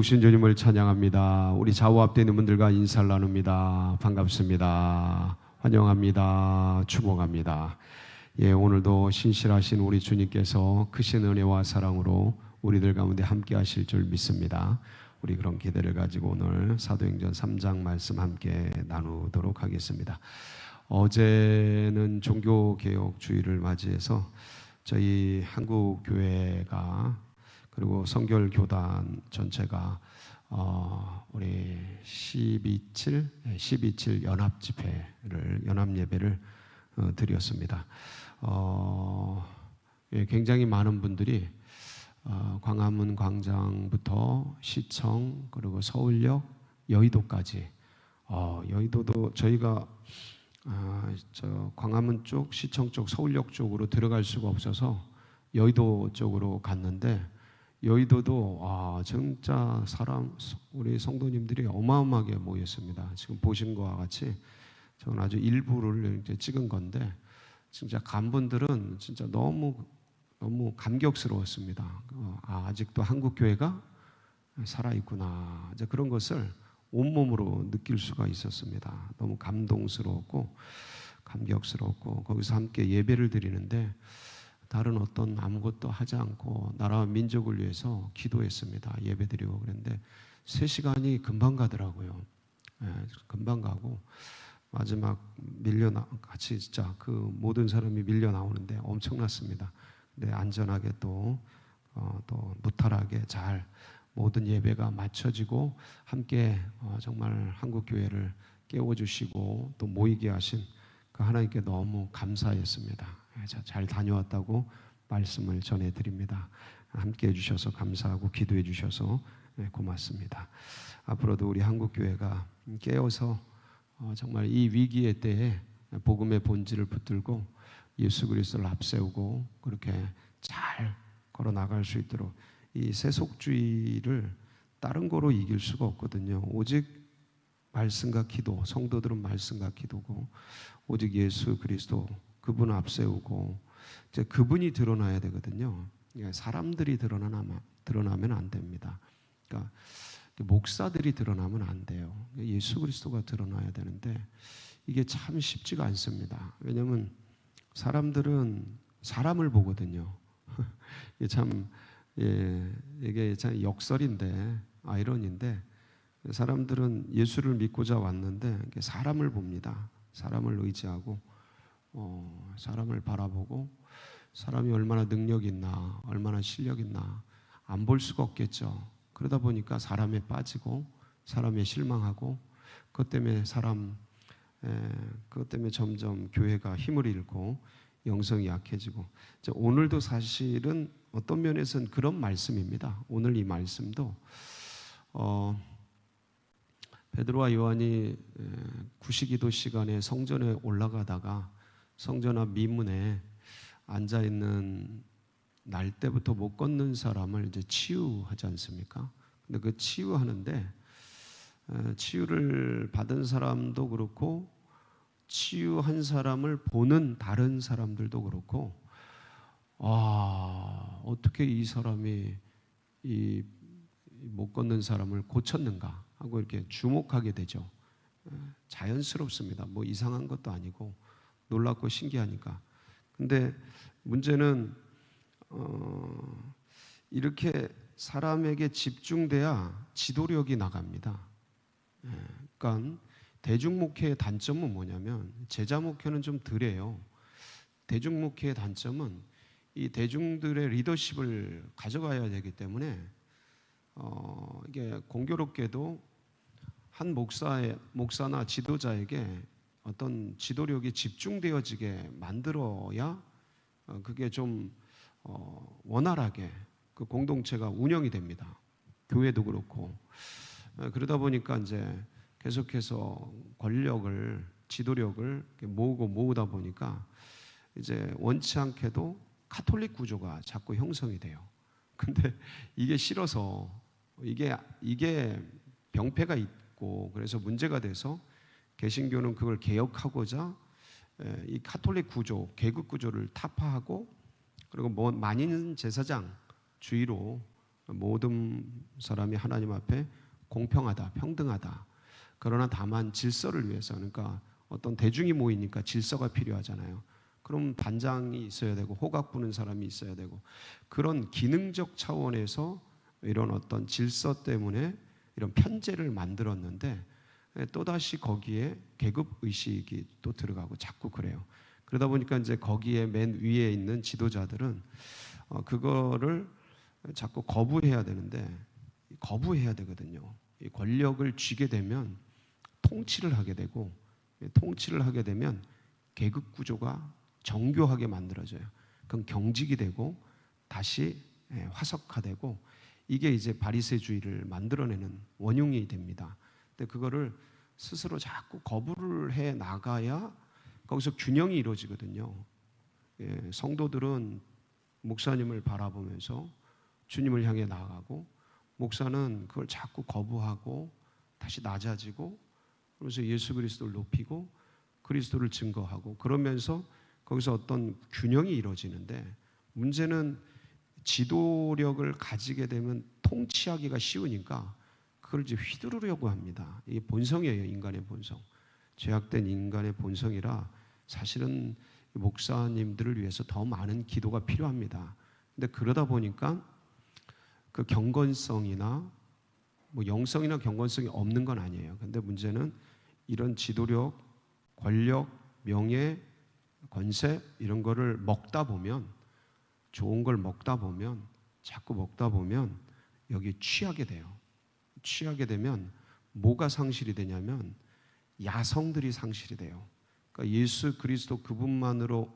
오신 주님을 찬양합니다. 우리 좌우 앞에 있는 분들과 인사를 나눕니다. 반갑습니다. 환영합니다. 축복합니다. 오늘도 신실하신 우리 주님께서 크신 은혜와 사랑으로 우리들 가운데 함께 하실 줄 믿습니다. 우리 그런 기대를 가지고 오늘 사도행전 3장 말씀 함께 나누도록 하겠습니다. 어제는 종교개혁 주일을 맞이해서 저희 한국교회가 그리고 성결교단 전체가 우리 12.7 연합예배를 드렸습니다. 굉장히 많은 분들이 광화문 광장부터 시청 그리고 서울역 여의도까지 여의도도 저희가 저 광화문 쪽, 시청 쪽, 서울역 쪽으로 들어갈 수가 없어서 여의도 쪽으로 갔는데 여의도도 진짜 우리 성도님들이 어마어마하게 모였습니다. 지금 보신 것과 같이 저는 아주 일부를 이제 찍은 건데 진짜 간 분들은 진짜 너무 감격스러웠습니다. 아직도 한국 교회가 살아 있구나. 이제 그런 것을 온몸으로 느낄 수가 있었습니다. 너무 감동스러웠고 감격스러웠고 거기서 함께 예배를 드리는데 다른 어떤 아무것도 하지 않고 나라와 민족을 위해서 기도했습니다. 예배드리고 그랬는데 3시간이 금방 가더라고요. 금방 가고 마지막 같이 진짜 그 모든 사람이 밀려 나오는데 엄청났습니다. 근데 안전하게 또 무탈하게 잘 모든 예배가 마쳐지고 함께 정말 한국 교회를 깨워주시고 또 모이게 하신 그 하나님께 너무 감사했습니다. 잘 다녀왔다고 말씀을 전해드립니다. 함께 해주셔서 감사하고 기도해 주셔서 고맙습니다. 앞으로도 우리 한국교회가 깨어서 정말 이 위기의 때에 복음의 본질을 붙들고 예수 그리스도를 앞세우고 그렇게 잘 걸어 나갈 수 있도록 이 세속주의를 다른 거로 이길 수가 없거든요. 오직 말씀과 기도, 성도들은 말씀과 기도고 오직 예수 그리스도 그분을 앞세우고 이제 그분이 드러나야 되거든요. 사람들이 드러나면 안 됩니다. 그러니까 목사들이 드러나면 안 돼요. 예수 그리스도가 드러나야 되는데 이게 참 쉽지가 않습니다. 왜냐하면 사람들은 사람을 보거든요. 이게 참 역설인데 아이러니인데 사람들은 예수를 믿고자 왔는데 사람을 봅니다. 사람을 의지하고 사람을 바라보고 사람이 얼마나 능력이 있나 얼마나 실력이 있나 안 볼 수가 없겠죠. 그러다 보니까 사람에 빠지고 사람에 실망하고 그것 때문에 점점 교회가 힘을 잃고 영성이 약해지고 오늘도 사실은 어떤 면에서는 그런 말씀입니다. 오늘 이 말씀도 베드로와 요한이 구시기도 시간에 성전에 올라가다가 성전 앞 미문에 앉아 있는 날 때부터 못 걷는 사람을 이제 치유하지 않습니까? 근데 그 치유하는데 치유를 받은 사람도 그렇고 치유한 사람을 보는 다른 사람들도 그렇고 어떻게 이 사람이 이 못 걷는 사람을 고쳤는가 하고 이렇게 주목하게 되죠. 자연스럽습니다. 뭐 이상한 것도 아니고 놀랍고 신기하니까. 근데 문제는 이렇게 사람에게 집중돼야 지도력이 나갑니다. 그러니까 대중목회의 단점은 뭐냐면 제자목회는 좀 덜해요. 대중목회의 단점은 이 대중들의 리더십을 가져가야 되기 때문에 이게 공교롭게도 한 목사나 지도자에게 어떤 지도력이 집중되어지게 만들어야 그게 좀 원활하게 그 공동체가 운영이 됩니다. 교회도 그렇고 그러다 보니까 이제 계속해서 권력을 지도력을 모으다 보니까 이제 원치 않게도 카톨릭 구조가 자꾸 형성이 돼요. 근데 이게 싫어서 이게 병폐가 있고 그래서 문제가 돼서 개신교는 그걸 개혁하고자 이 카톨릭 구조, 계급 구조를 타파하고 그리고 만인 제사장 주의로 모든 사람이 하나님 앞에 공평하다, 평등하다. 그러나 다만 질서를 위해서, 그러니까 어떤 대중이 모이니까 질서가 필요하잖아요. 그럼 반장이 있어야 되고 호각 부는 사람이 있어야 되고, 그런 기능적 차원에서 이런 어떤 질서 때문에 이런 편제를 만들었는데, 또다시 거기에 계급 의식이 또 들어가고 자꾸 그래요. 그러다 보니까 이제 거기에 맨 위에 있는 지도자들은 그거를 자꾸 거부해야 되는데, 거부해야 되거든요. 이 권력을 쥐게 되면 통치를 하게 되고, 통치를 하게 되면 계급 구조가 정교하게 만들어져요. 그건 경직이 되고 다시 화석화되고, 이게 이제 바리새주의를 만들어내는 원흉이 됩니다. 근데 그거를 스스로 자꾸 거부를 해 나가야 거기서 균형이 이루어지거든요. 성도들은 목사님을 바라보면서 주님을 향해 나아가고, 목사는 그걸 자꾸 거부하고 다시 낮아지고, 그러면서 예수 그리스도를 높이고 그리스도를 증거하고, 그러면서 거기서 어떤 균형이 이루어지는데, 문제는 지도력을 가지게 되면 통치하기가 쉬우니까 그걸 이제 휘두르려고 합니다. 이게 본성이에요. 인간의 본성. 죄악된 인간의 본성이라 사실은 목사님들을 위해서 더 많은 기도가 필요합니다. 근데 그러다 보니까 그 경건성이나 뭐 영성이나 경건성이 없는 건 아니에요. 근데 문제는 이런 지도력, 권력, 명예, 권세 이런 거를 먹다 보면, 좋은 걸 먹다 보면, 자꾸 먹다 보면 여기 취하게 돼요. 취하게 되면 뭐가 상실이 되냐면 야성들이 상실이 돼요. 그러니까 예수 그리스도 그분만으로,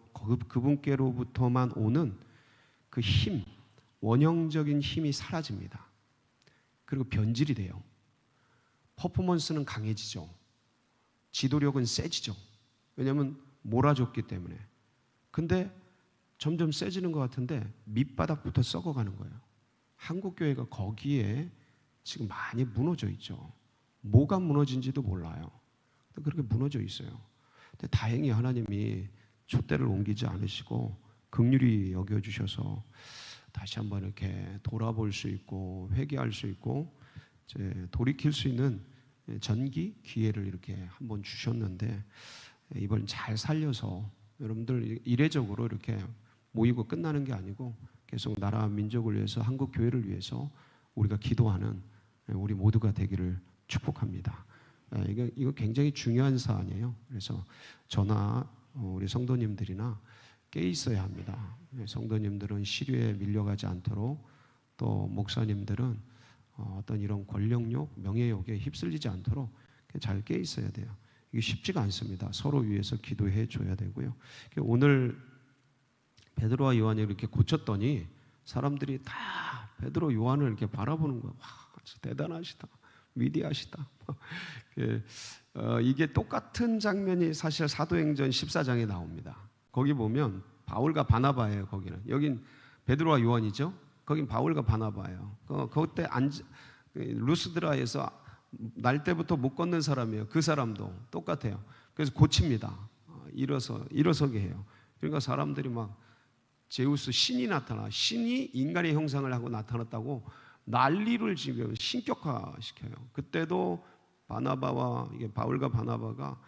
그분께로부터만 오는 그 힘, 원형적인 힘이 사라집니다. 그리고 변질이 돼요. 퍼포먼스는 강해지죠. 지도력은 세지죠. 왜냐하면 몰아줬기 때문에. 근데 점점 세지는 것 같은데 밑바닥부터 썩어가는 거예요. 한국교회가 거기에 지금 많이 무너져 있죠. 뭐가 무너진지도 몰라요. 그렇게 무너져 있어요. 근데 다행히 하나님이 촛대를 옮기지 않으시고 긍휼히 여겨주셔서 다시 한번 이렇게 돌아볼 수 있고 회개할 수 있고 이제 돌이킬 수 있는 전기 기회를 이렇게 한번 주셨는데, 이번 잘 살려서 여러분들 이례적으로 이렇게 모이고 끝나는 게 아니고 계속 나라 민족을 위해서, 한국 교회를 위해서 우리가 기도하는 우리 모두가 되기를 축복합니다. 이거 굉장히 중요한 사안이에요. 그래서 저나 우리 성도님들이나 깨 있어야 합니다. 성도님들은 시류에 밀려가지 않도록, 또 목사님들은 어떤 이런 권력욕, 명예욕에 휩쓸리지 않도록 잘 깨 있어야 돼요. 이게 쉽지가 않습니다. 서로 위해서 기도해 줘야 되고요. 오늘 베드로와 요한이 이렇게 고쳤더니 사람들이 다 베드로 요한을 이렇게 바라보는 거예요. 와, 진짜 대단하시다, 위대하시다. 이게 똑같은 장면이 사실 사도행전 14장에 나옵니다. 거기 보면 바울과 바나바예요. 거기는, 여긴 베드로와 요한이죠. 거긴 바울과 바나바예요. 그때 루스드라에서 날 때부터 못 걷는 사람이에요. 그 사람도 똑같아요. 그래서 고칩니다. 일어서게 해요. 그러니까 사람들이 막 제우스 신이 나타나, 신이 인간의 형상을 하고 나타났다고 난리를 지금 신격화시켜요. 그때도 바나바와 이게 바울과 바나바가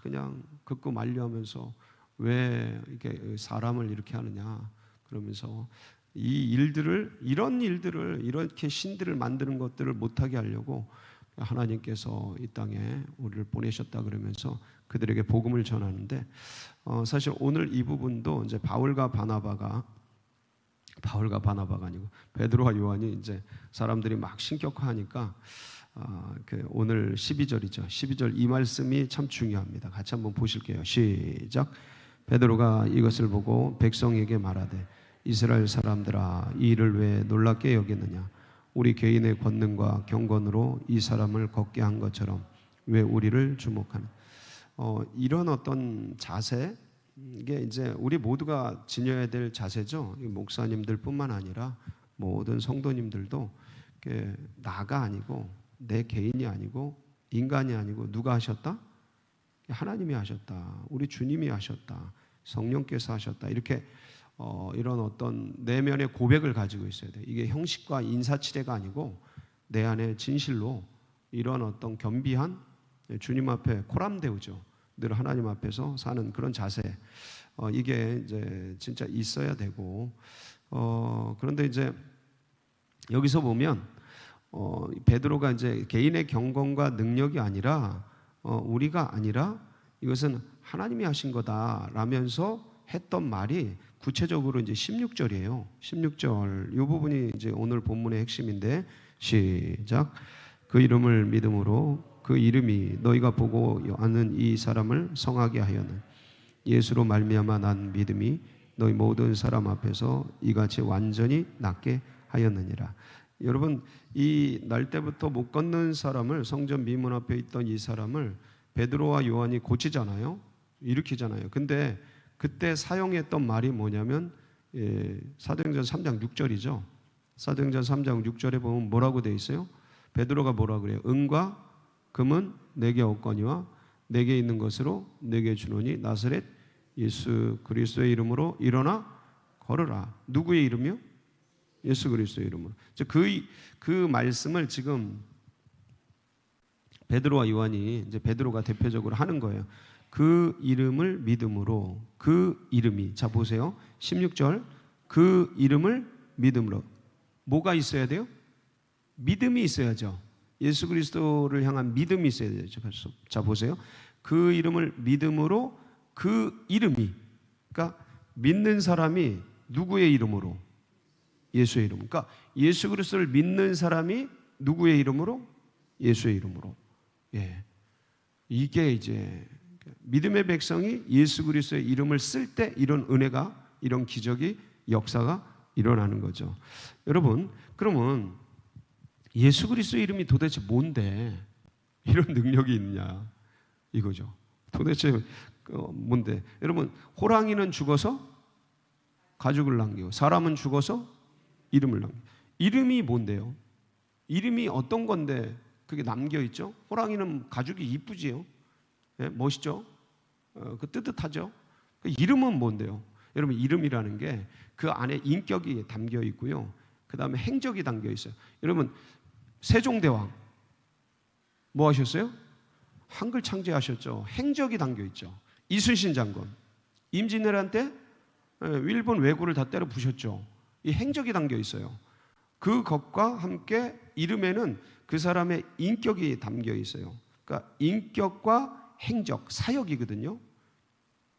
그냥 긋고 만류하면서 왜 이렇게 사람을 이렇게 하느냐 그러면서 이런 일들을 이렇게 신들을 만드는 것들을 못하게 하려고 하나님께서 이 땅에 우리를 보내셨다 그러면서 그들에게 복음을 전하는데, 사실 오늘 이 부분도 이제 바울과 바나바가 아니고 베드로와 요한이 이제 사람들이 막 신격화하니까 오늘 12절이죠. 12절 이 말씀이 참 중요합니다. 같이 한번 보실게요. 시작. 베드로가 이것을 보고 백성에게 말하되 이스라엘 사람들아, 이 일을 왜 놀랍게 여기느냐? 우리 개인의 권능과 경건으로 이 사람을 걷게 한 것처럼 왜 우리를 주목하는? 이런 어떤 자세, 이게 이제 우리 모두가 지녀야 될 자세죠. 목사님들뿐만 아니라 모든 성도님들도 나가 아니고, 내 개인이 아니고, 인간이 아니고 누가 하셨다? 하나님이 하셨다. 우리 주님이 하셨다. 성령께서 하셨다. 이렇게 이런 어떤 내면의 고백을 가지고 있어야 돼요. 이게 형식과 인사치레가 아니고 내 안에 진실로 이런 어떤 겸비한 주님 앞에 코람데우죠. 늘 하나님 앞에서 사는 그런 자세. 이게 이제 진짜 있어야 되고, 그런데 이제 여기서 보면 베드로가 이제 개인의 경건과 능력이 아니라 우리가 아니라 이것은 하나님이 하신 거다라면서 했던 말이 구체적으로 이제 16절이에요. 16절 이 부분이 이제 오늘 본문의 핵심인데 시작. 그 이름을 믿음으로 그 이름이 너희가 보고 아는 이 사람을 성하게 하여는 예수로 말미암아 난 믿음이 너희 모든 사람 앞에서 이같이 완전히 낫게 하였느니라. 여러분, 이 날 때부터 못 걷는 사람을, 성전 미문 앞에 있던 이 사람을 베드로와 요한이 고치잖아요. 일으키잖아요. 근데 그때 사용했던 말이 뭐냐면 사도행전 3장 6절이죠. 사도행전 3장 6절에 보면 뭐라고 돼 있어요? 베드로가 뭐라고 그래요? 은과 금은 내게 없거니와 내게 있는 것으로 내게 주노니 나사렛 예수 그리스도의 이름으로 일어나 걸으라. 누구의 이름이요? 예수 그리스도의 이름으로. 그 말씀을 지금 베드로와 요한이 이제 베드로가 대표적으로 하는 거예요. 그 이름을 믿음으로, 그 이름이, 자 보세요. 16절 그 이름을 믿음으로. 뭐가 있어야 돼요? 믿음이 있어야죠. 예수 그리스도를 향한 믿음이 있어야 되죠. 자 보세요. 그 이름을 믿음으로, 그 이름이, 그러니까 믿는 사람이 누구의 이름으로? 예수의 이름. 그러니까 예수 그리스도를 믿는 사람이 누구의 이름으로? 예수의 이름으로. 예, 이게 이제 믿음의 백성이 예수 그리스도의 이름을 쓸 때 이런 은혜가, 이런 기적이, 역사가 일어나는 거죠. 여러분, 그러면 예수 그리스도의 이름이 도대체 뭔데 이런 능력이 있느냐 이거죠. 도대체 뭔데? 여러분, 호랑이는 죽어서 가죽을 남기고 사람은 죽어서 이름을 남기고. 이름이 뭔데요? 이름이 어떤 건데 그게 남겨있죠? 호랑이는 가죽이 이쁘지요? 네, 멋있죠? 그 뜨뜻하죠? 그 이름은 뭔데요? 여러분, 이름이라는 게 그 안에 인격이 담겨 있고요. 그 다음에 행적이 담겨 있어요. 여러분, 세종대왕 뭐 하셨어요? 한글 창제하셨죠. 행적이 담겨 있죠. 이순신 장군 임진왜란 때 일본 왜구를 다 때려 부셨죠. 이 행적이 담겨 있어요. 그것과 함께 이름에는 그 사람의 인격이 담겨 있어요. 그러니까 인격과 행적, 사역이거든요.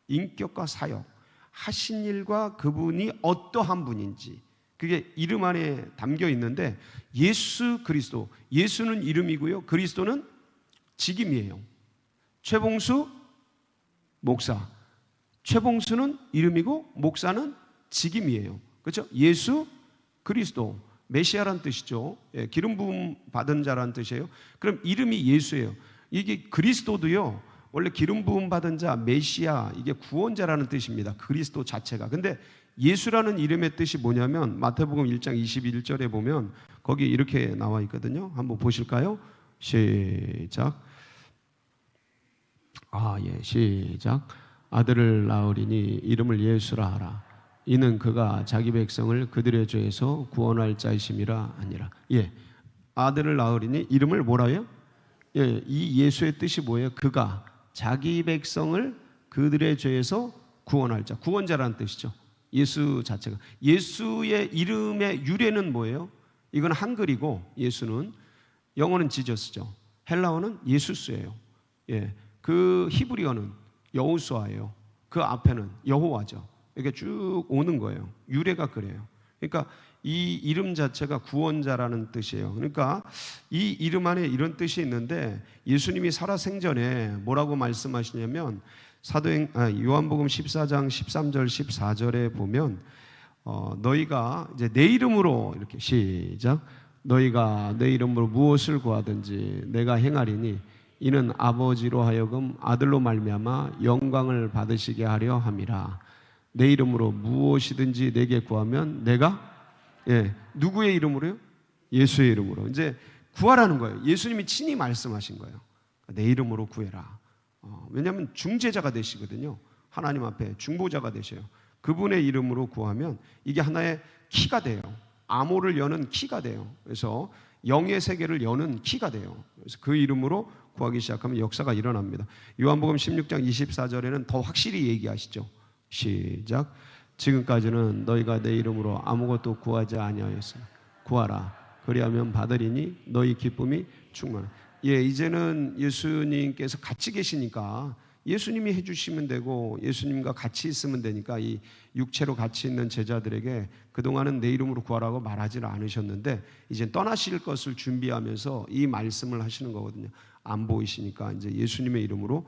인격과 사역, 하신 일과 그분이 어떠한 분인지 그게 이름 안에 담겨 있는데, 예수 그리스도, 예수는 이름이고요, 그리스도는 직임이에요. 최봉수 목사, 최봉수는 이름이고 목사는 직임이에요. 그렇죠? 예수 그리스도, 메시아란 뜻이죠. 예, 기름 부음 받은 자란 뜻이에요. 그럼 이름이 예수예요. 이게 그리스도도요, 원래 기름 부음 받은 자, 메시아, 이게 구원자라는 뜻입니다. 그리스도 자체가. 근데 예수라는 이름의 뜻이 뭐냐면 마태복음 1장 21절에 보면 거기 이렇게 나와 있거든요. 한번 보실까요? 시작. 시작. 아들을 낳으리니 이름을 예수라 하라. 이는 그가 자기 백성을 그들의 죄에서 구원할 자이심이라 하니라. 예, 아들을 낳으리니 이름을 뭐라요? 예, 이 예수의 뜻이 뭐예요? 그가 자기 백성을 그들의 죄에서 구원할 자, 구원자라는 뜻이죠. 예수 자체가. 예수의 이름의 유래는 뭐예요? 이건 한글이고, 예수는 영어는 지저스죠. 헬라어는 예수스예요. 예, 그 히브리어는 여호수아예요. 그 앞에는 여호와죠. 이렇게 쭉 오는 거예요. 유래가 그래요. 그러니까 이 이름 자체가 구원자라는 뜻이에요. 그러니까 이 이름 안에 이런 뜻이 있는데, 예수님이 살아생전에 뭐라고 말씀하시냐면 요한복음 14장 13절 14절에 보면 너희가 이제 내 이름으로, 이렇게 시작, 너희가 내 이름으로 무엇을 구하든지 내가 행하리니 이는 아버지로 하여금 아들로 말미암아 영광을 받으시게 하려 함이라. 내 이름으로 무엇이든지 내게 구하면 내가, 예, 누구의 이름으로요? 예수의 이름으로 이제 구하라는 거예요. 예수님이 친히 말씀하신 거예요. 내 이름으로 구해라. 왜냐하면 중재자가 되시거든요. 하나님 앞에 중보자가 되셔요. 그분의 이름으로 구하면 이게 하나의 키가 돼요. 암호를 여는 키가 돼요. 그래서 영의 세계를 여는 키가 돼요. 그래서 그 이름으로 구하기 시작하면 역사가 일어납니다. 요한복음 16장 24절에는 더 확실히 얘기하시죠. 시작. 지금까지는 너희가 내 이름으로 아무것도 구하지 아니하였으나 구하라. 그리하면 받으리니 너희 기쁨이 충만하다. 이제는 예수님께서 같이 계시니까 예수님이 해주시면 되고 예수님과 같이 있으면 되니까 이 육체로 같이 있는 제자들에게 그동안은 내 이름으로 구하라고 말하지 않으셨는데 이제 떠나실 것을 준비하면서 이 말씀을 하시는 거거든요. 안 보이시니까 이제 예수님의 이름으로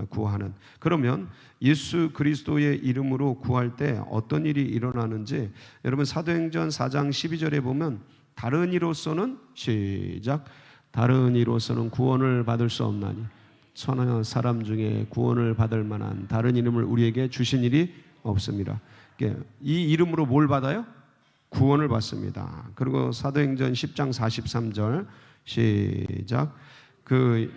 구하는. 그러면 예수 그리스도의 이름으로 구할 때 어떤 일이 일어나는지 여러분 사도행전 4장 12절에 보면 다른 이로서는 시작. 다른 이로서는 구원을 받을 수 없나니 천하 사람 중에 구원을 받을 만한 다른 이름을 우리에게 주신 일이 없습니다. 이 이름으로 뭘 받아요? 구원을 받습니다. 그리고 사도행전 10장 43절 시작. 그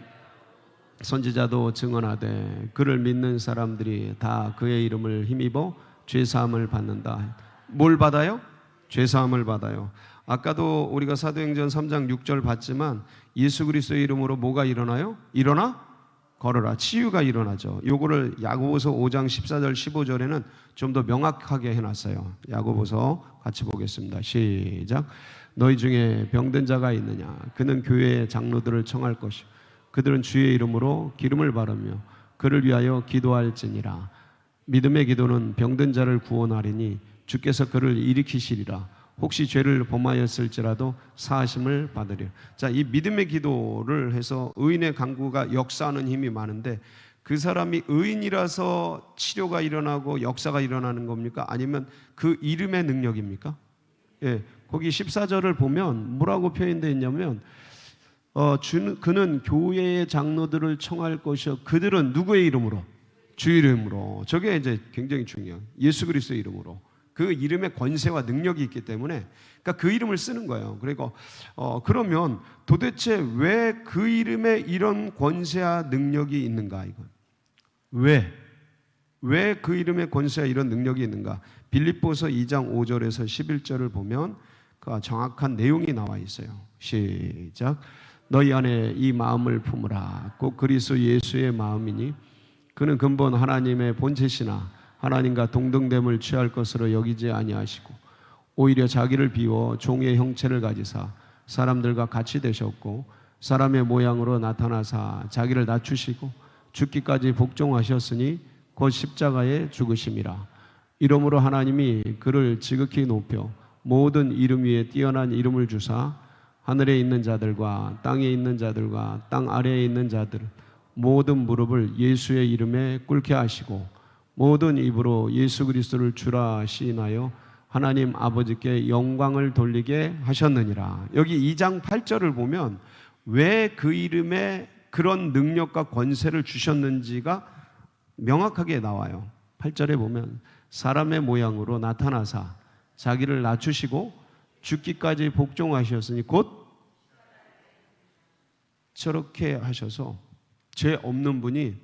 선지자도 증언하되 그를 믿는 사람들이 다 그의 이름을 힘입어 죄사함을 받는다. 뭘 받아요? 죄사함을 받아요. 아까도 우리가 사도행전 3장 6절 봤지만 예수 그리스도의 이름으로 뭐가 일어나요? 일어나 걸어라. 치유가 일어나죠. 요거를 야고보서 5장 14절 15절에는 좀 더 명확하게 해놨어요. 야고보서 같이 보겠습니다. 시작. 너희 중에 병든 자가 있느냐? 그는 교회의 장로들을 청할 것이요 그들은 주의 이름으로 기름을 바르며 그를 위하여 기도할지니라. 믿음의 기도는 병든 자를 구원하리니 주께서 그를 일으키시리라. 혹시 죄를 범하였을지라도 사하심을 받으리라. 자, 이 믿음의 기도를 해서 의인의 간구가 역사하는 힘이 많은데 그 사람이 의인이라서 치료가 일어나고 역사가 일어나는 겁니까? 아니면 그 이름의 능력입니까? 거기 14절을 보면 뭐라고 표현되어 있냐면 그는 교회의 장로들을 청할 것이요 그들은 누구의 이름으로? 주 이름으로. 저게 이제 굉장히 중요해요. 예수 그리스도의 이름으로. 그 이름에 권세와 능력이 있기 때문에 그러니까 그 이름을 쓰는 거예요. 그리고 그러면 도대체 왜 그 이름에 이런 권세와 능력이 있는가? 이건 왜 그 이름에 권세와 이런 능력이 있는가? 빌립보서 2장 5절에서 11절을 보면 그 정확한 내용이 나와 있어요. 시작. 너희 안에 이 마음을 품으라. 곧 그리스도 예수의 마음이니 그는 근본 하나님의 본체시나 하나님과 동등됨을 취할 것으로 여기지 아니하시고 오히려 자기를 비워 종의 형체를 가지사 사람들과 같이 되셨고 사람의 모양으로 나타나사 자기를 낮추시고 죽기까지 복종하셨으니 곧 십자가에 죽으심이라. 이러므로 하나님이 그를 지극히 높여 모든 이름 위에 뛰어난 이름을 주사 하늘에 있는 자들과 땅에 있는 자들과 땅 아래에 있는 자들 모든 무릎을 예수의 이름에 꿇게 하시고 모든 입으로 예수 그리스도를 주라 시인하여 하나님 아버지께 영광을 돌리게 하셨느니라. 여기 2장 8절을 보면 왜 그 이름에 그런 능력과 권세를 주셨는지가 명확하게 나와요. 8절에 보면 사람의 모양으로 나타나사 자기를 낮추시고 죽기까지 복종하셨으니 곧 저렇게 하셔서 죄 없는 분이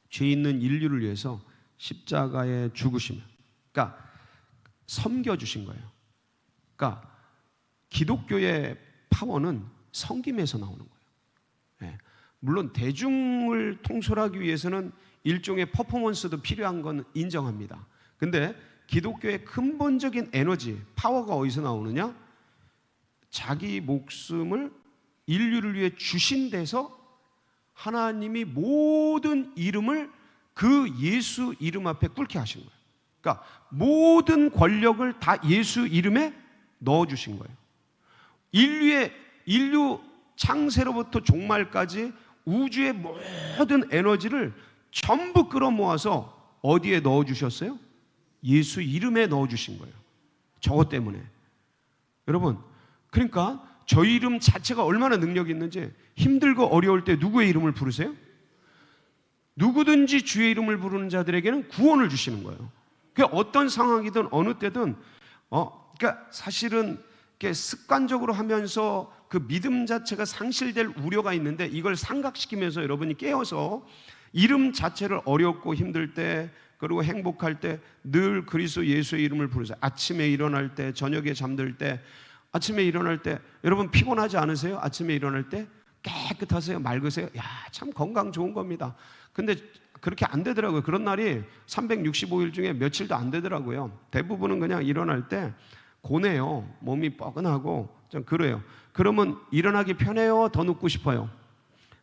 죄 있는 인류를 위해서 십자가에 죽으시면, 그러니까 섬겨주신 거예요. 그러니까 기독교의 파워는 섬김에서 나오는 거예요. 물론 대중을 통솔하기 위해서는 일종의 퍼포먼스도 필요한 건 인정합니다. 근데 기독교의 근본적인 에너지, 파워가 어디서 나오느냐? 자기 목숨을 인류를 위해 주신 데서 하나님이 모든 이름을 그 예수 이름 앞에 꿇게 하신 거예요. 그러니까 모든 권력을 다 예수 이름에 넣어주신 거예요. 인류 창세로부터 종말까지 우주의 모든 에너지를 전부 끌어모아서 어디에 넣어주셨어요? 예수 이름에 넣어주신 거예요. 저것 때문에. 여러분, 그러니까 저희 이름 자체가 얼마나 능력이 있는지 힘들고 어려울 때 누구의 이름을 부르세요? 누구든지 주의 이름을 부르는 자들에게는 구원을 주시는 거예요. 그게 어떤 상황이든 어느 때든 그러니까 사실은 이렇게 습관적으로 하면서 그 믿음 자체가 상실될 우려가 있는데 이걸 삼각시키면서 여러분이 깨어서 이름 자체를 어렵고 힘들 때 그리고 행복할 때 늘 그리스도 예수의 이름을 부르세요. 아침에 일어날 때, 저녁에 잠들 때, 아침에 일어날 때 여러분 피곤하지 않으세요? 아침에 일어날 때 깨끗하세요? 맑으세요? 야, 참 건강 좋은 겁니다. 근데 그렇게 안 되더라고요. 그런 날이 365일 중에 며칠도 안 되더라고요. 대부분은 그냥 일어날 때 고뇌요. 몸이 뻐근하고 좀 그래요. 그러면 일어나기 편해요? 더 눕고 싶어요?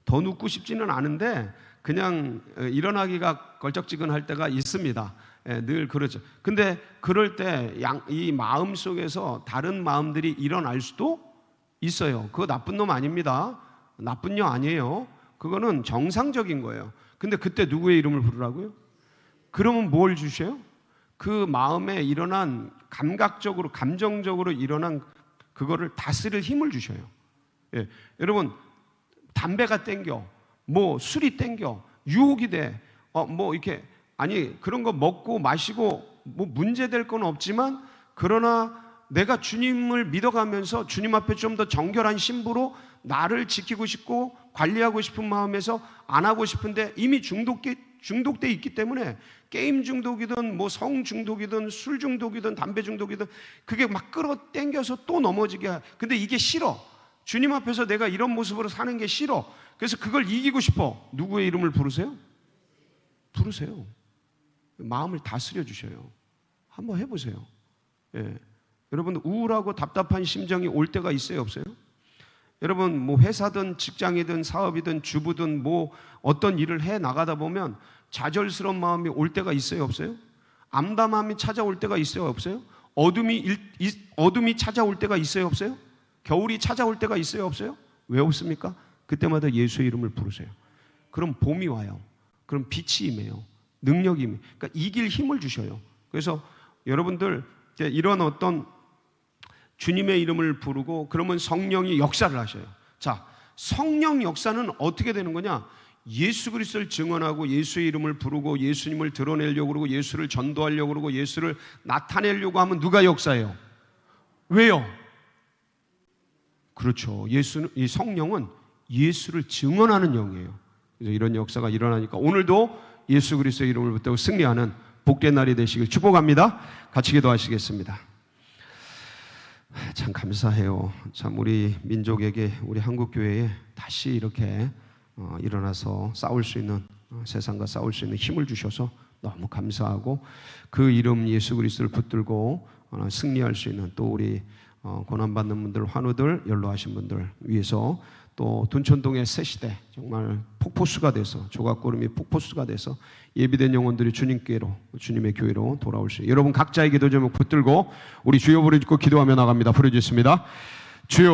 더 눕고 싶지는 않은데 그냥 일어나기가 걸쩍지근할 때가 있습니다. 늘 그러죠. 근데 그럴 때 이 마음 속에서 다른 마음들이 일어날 수도 있어요. 그거 나쁜 놈 아닙니다. 나쁜 녀 아니에요. 그거는 정상적인 거예요. 근데 그때 누구의 이름을 부르라고요? 그러면 뭘 주셔요? 그 마음에 일어난 감각적으로, 감정적으로 일어난 그거를 다스릴 힘을 주셔요. 예. 여러분, 담배가 땡겨, 뭐 술이 땡겨, 유혹이 돼, 뭐 이렇게 아니 그런 거 먹고 마시고 뭐 문제될 건 없지만 그러나 내가 주님을 믿어가면서 주님 앞에 좀 더 정결한 신부로 나를 지키고 싶고 관리하고 싶은 마음에서 안 하고 싶은데 이미 중독돼 있기 때문에 게임 중독이든 뭐 성 중독이든 술 중독이든 담배 중독이든 그게 막 끌어당겨서 또 넘어지게 해. 근데 이게 싫어. 주님 앞에서 내가 이런 모습으로 사는 게 싫어. 그래서 그걸 이기고 싶어. 누구의 이름을 부르세요? 부르세요. 마음을 다스려 주셔요. 한번 해보세요. 예. 여러분 우울하고 답답한 심정이 올 때가 있어요, 없어요? 여러분 뭐 회사든 직장이든 사업이든 주부든 뭐 어떤 일을 해 나가다 보면 좌절스러운 마음이 올 때가 있어요, 없어요? 암담함이 찾아올 때가 있어요, 없어요? 어둠이 찾아올 때가 있어요, 없어요? 겨울이 찾아올 때가 있어요, 없어요? 왜 없습니까? 그때마다 예수의 이름을 부르세요. 그럼 봄이 와요. 그럼 빛이 임해요. 능력이 임해요. 그러니까 이길 힘을 주셔요. 그래서 여러분들 이런 어떤 주님의 이름을 부르고 그러면 성령이 역사를 하셔요. 자, 성령 역사는 어떻게 되는 거냐? 예수 그리스도를 증언하고 예수의 이름을 부르고 예수님을 드러내려고 그러고 예수를 전도하려고 그러고 예수를 나타내려고 하면 누가 역사해요? 왜요? 그렇죠. 이 성령은 예수를 증언하는 영이에요. 그래서 이런 역사가 일어나니까 오늘도 예수 그리스도의 이름을 붙들고 승리하는 복된 날이 되시길 축복합니다. 같이 기도하시겠습니다. 참 감사해요. 참 우리 민족에게 우리 한국교회에 다시 이렇게 일어나서 싸울 수 있는 세상과 싸울 수 있는 힘을 주셔서 너무 감사하고 그 이름 예수 그리스도를 붙들고 승리할 수 있는 또 우리 고난받는 분들, 환우들, 연로하신 분들 위해서 또 둔천동의 새 시대 정말 폭포수가 돼서 조각구름이 폭포수가 돼서 예비된 영혼들이 주님께로 주님의 교회로 돌아올 수 있어요. 여러분 각자의 기도 제목 붙들고 우리 주여 부르짖고 기도하며 나갑니다. 부르짖습니다. 주여